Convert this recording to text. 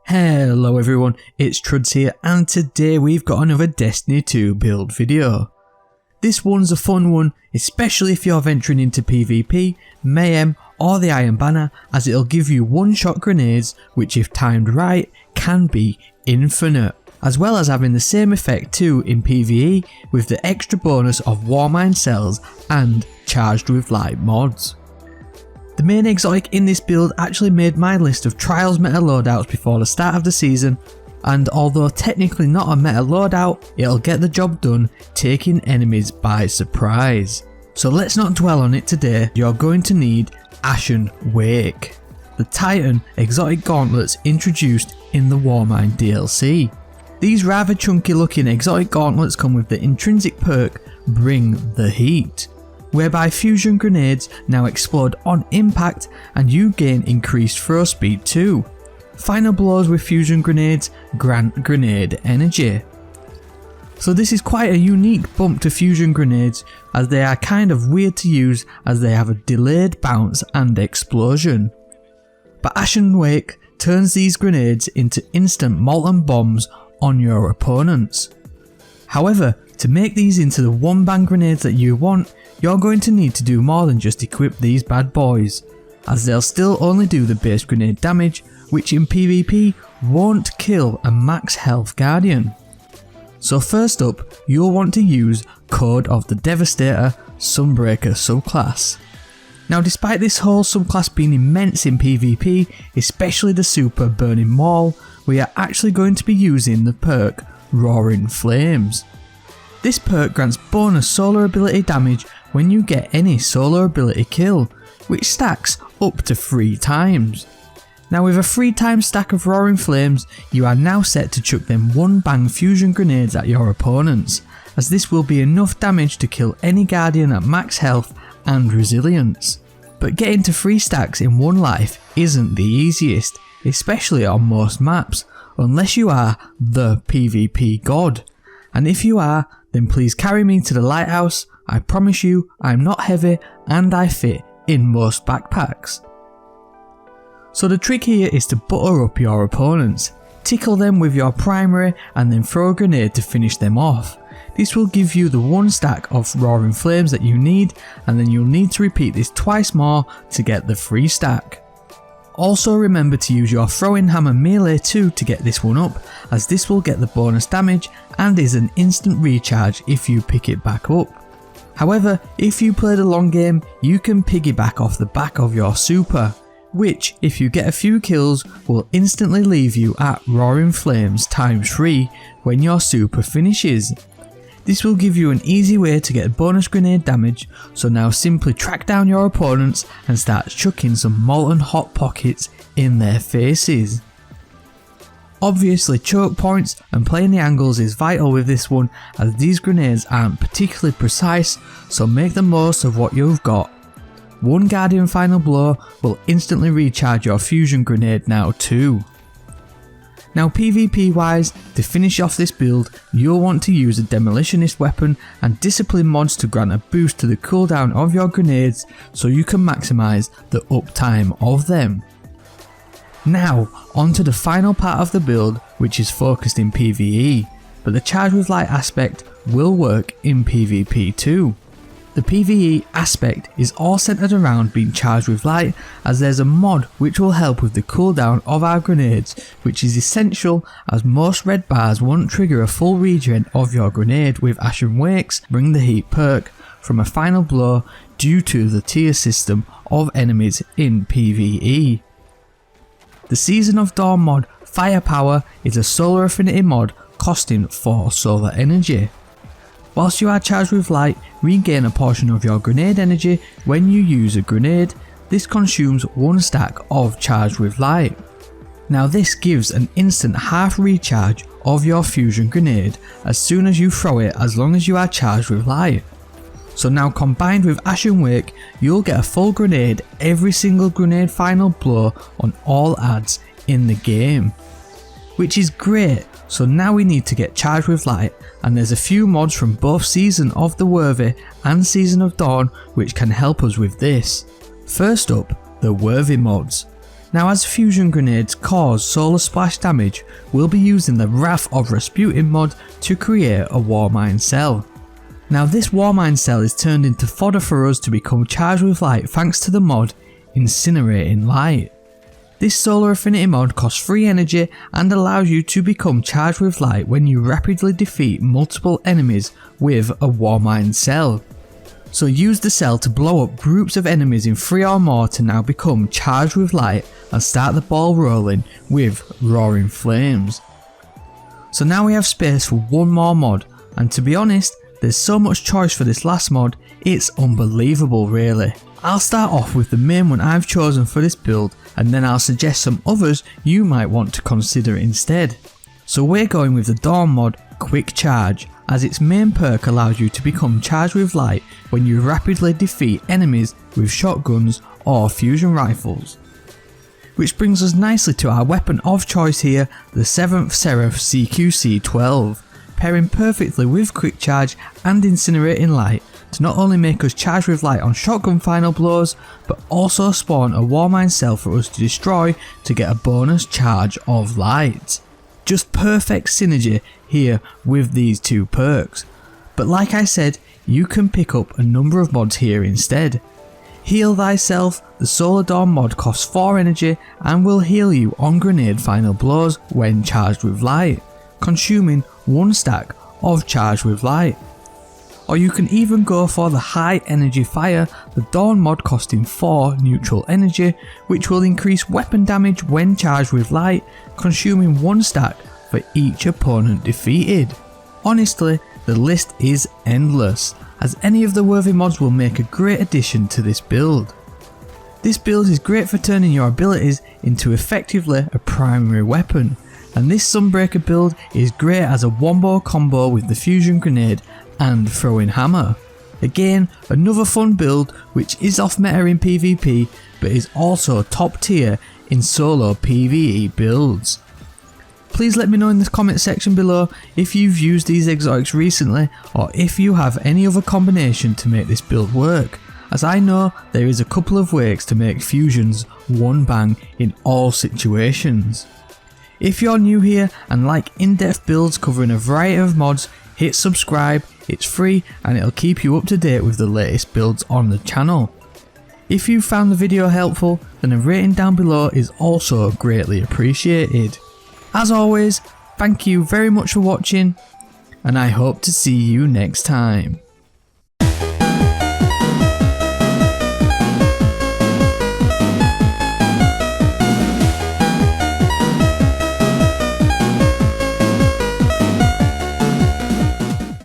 Hello everyone, it's Truds here and today we've got another Destiny 2 build video. This one's a fun one, especially if you're venturing into PvP, Mayhem or the Iron Banner, as it'll give you one-shot grenades which if timed right can be infinite, as well as having the same effect too in PvE with the extra bonus of Warmind Cells and Charged with Light mods. The main exotic in this build actually made my list of Trials meta loadouts before the start of the season, and although technically not a meta loadout, it'll get the job done, taking enemies by surprise. So let's not dwell on it today. You're going to need Ashen Wake, the Titan exotic gauntlets introduced in the Warmind DLC. These rather chunky looking exotic gauntlets come with the intrinsic perk Bring the Heat, whereby fusion grenades now explode on impact and you gain increased throw speed too. Final blows with fusion grenades grant grenade energy. So this is quite a unique bump to fusion grenades, as they are kind of weird to use as they have a delayed bounce and explosion. But Ashen Wake turns these grenades into instant molten bombs on your opponents. However, to make these into the one bang grenades that you want, you're going to need to do more than just equip these bad boys, as they'll still only do the base grenade damage, which in PvP won't kill a max health guardian. So first up, you'll want to use Code of the Devastator Sunbreaker subclass. Now despite this whole subclass being immense in PvP, especially the super Burning Maul, we are actually going to be using the perk Roaring Flames. This perk grants bonus solar ability damage when you get any solar ability kill, which stacks up to 3 times. Now with a 3 times stack of Roaring Flames, you are now set to chuck them one bang fusion grenades at your opponents, as this will be enough damage to kill any guardian at max health and resilience. But getting to 3 stacks in one life isn't the easiest, especially on most maps, unless you are the PvP god. And if you are, then please carry me to the lighthouse. I promise you I'm not heavy and I fit in most backpacks. So the trick here is to butter up your opponents, tickle them with your primary and then throw a grenade to finish them off. This will give you the 1 stack of Roaring Flames that you need, and then you'll need to repeat this twice more to get the 3 stack. Also remember to use your throwing hammer melee too to get this one up, as this will get the bonus damage and is an instant recharge if you pick it back up. However, if you play the long game, you can piggyback off the back of your super, which if you get a few kills will instantly leave you at Roaring Flames times 3 when your super finishes. This will give you an easy way to get bonus grenade damage, so now simply track down your opponents and start chucking some molten hot pockets in their faces. Obviously choke points and playing the angles is vital with this one, as these grenades aren't particularly precise, so make the most of what you've got. One guardian final blow will instantly recharge your fusion grenade now too. Now PvP wise, to finish off this build, you'll want to use a demolitionist weapon and discipline mods to grant a boost to the cooldown of your grenades so you can maximise the uptime of them. Now onto the final part of the build, which is focused in PvE, but the Charged with Light aspect will work in PvP too. The PvE aspect is all centred around being charged with light, as there's a mod which will help with the cooldown of our grenades, which is essential as most red bars won't trigger a full regen of your grenade with Ashen Wake's Bring the Heat perk from a final blow due to the tier system of enemies in PvE. The Season of Dawn mod Firepower is a solar affinity mod costing 4 solar energy. Whilst you are charged with light, regain a portion of your grenade energy when you use a grenade. This consumes 1 stack of charged with light. Now this gives an instant half recharge of your fusion grenade as soon as you throw it, as long as you are charged with light. So now combined with Ashen Wake, you'll get a full grenade every single grenade final blow on all adds in the game, which is great. So now we need to get charged with light, and there's a few mods from both Season of the Worthy and Season of Dawn which can help us with this. First up, the Worthy mods. Now as fusion grenades cause solar splash damage, we'll be using the Wrath of Rasputin mod to create a Warmind Cell. Now this Warmind Cell is turned into fodder for us to become charged with light thanks to the mod Incinerating Light. This solar affinity mod costs free energy and allows you to become charged with light when you rapidly defeat multiple enemies with a Warmind Cell. So use the cell to blow up groups of enemies in 3 or more to now become charged with light and start the ball rolling with roaring flames. So now we have space for one more mod, and to be honest, there's so much choice for this last mod, it's unbelievable really. I'll start off with the main one I've chosen for this build, and then I'll suggest some others you might want to consider instead. So we're going with the Dawn mod Quick Charge, as its main perk allows you to become charged with light when you rapidly defeat enemies with shotguns or fusion rifles. Which brings us nicely to our weapon of choice here, the 7th Seraph CQC-12, pairing perfectly with Quick Charge and Incinerating Light to not only make us charged with light on shotgun final blows, but also spawn a Warmind Cell for us to destroy to get a bonus charge of light. Just perfect synergy here with these two perks. But like I said, you can pick up a number of mods here instead. Heal Thyself, the Solar Dawn mod costs 4 energy and will heal you on grenade final blows when charged with light, consuming 1 stack of charged with light. Or you can even go for the High Energy Fire, the Dawn mod costing 4 neutral energy, which will increase weapon damage when charged with light, consuming 1 stack for each opponent defeated. Honestly, the list is endless, as any of the worthy mods will make a great addition to this build. This build is great for turning your abilities into effectively a primary weapon, and this Sunbreaker build is great as a wombo combo with the fusion grenade and throwing hammer. Again, another fun build which is off meta in PvP but is also top tier in solo PvE builds. Please let me know in the comment section below if you've used these exotics recently, or if you have any other combination to make this build work, as I know there is a couple of ways to make fusions one bang in all situations. If you're new here and like in-depth builds covering a variety of mods, hit subscribe, it's free and it'll keep you up to date with the latest builds on the channel. If you found the video helpful, then a rating down below is also greatly appreciated. As always, thank you very much for watching, and I hope to see you next time.